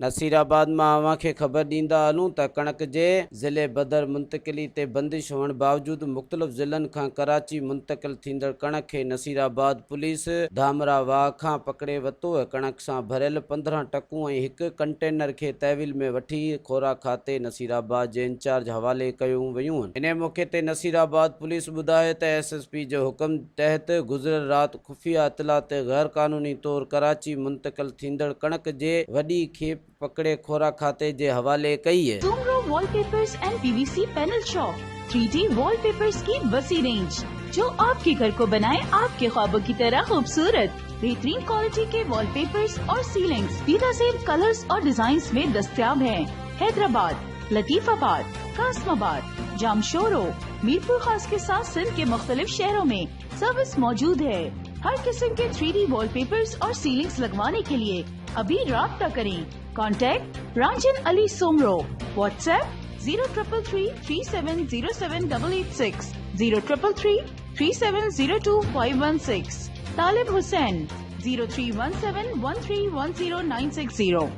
नसीराबाद में अवां खे ख़बर ॾींदा हलूं त कणक जे ज़िले बदर मुंतकिली ते बंदिश हुअण बावजूद मुख़्तलिफ़ ज़िलनि खां कराची मुंतकिल थींदड़ कणक खे नसीराबाद पुलिस धामरा वाह खां पकड़े वरितो। कणक सां भरियल 15 टकूं ऐं हिकु कंटेनर खे तहवील में वठी खोराक खाते नसीराबाद जे इंचार्ज हवाले कयूं वयूं आहिनि। इन मौक़े ते नसीराबाद पुलिस ॿुधायो त SSP जे हुकुम तहत गुज़िरियल राति खुफ़िया इतला ते गैर क़ानूनी तौर कराची मुंतकिल थींदड़ कणक जे वॾी खेप पकड़े खोराक खाते जे हवाले कई है। Soomro wallpapers and PVC panel shop 3D wallpapers की वसी रेंज जो आपके घर को बनाए आपके ख्वाबों की तरह खूबसूरत। बेहतरीन क्वालिटी के वॉलपेपर्स और सीलिंग्स बेनज़ीर कलर्स और डिजाइन्स में दस्तयाब हैं। हैदराबाद, लतीफाबाद, कासमाबाद, जामशोरो, मीरपुर खास के साथ सिंध के मुख्तलिफ शहरों में सर्विस मौजूद है। हर किस्म के 3D वॉलपेपर्स और सीलिंग्स लगवाने के लिए अभी राब्ता करें। कॉन्टैक्ट रांझन अली सोमरो। व्हाट्सएप 0333370786 03333702 तालिब हुसैन 0317131096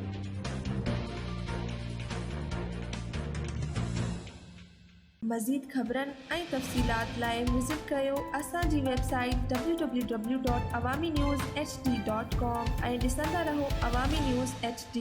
मज़ीद ख़बरन ऐं तफ़सीलात लाइ विज़िट कयो असांजी वेबसाइट www.awamiNewsHD.com ऐं ॾिसंदा रहो अवामी न्यूज़ HD।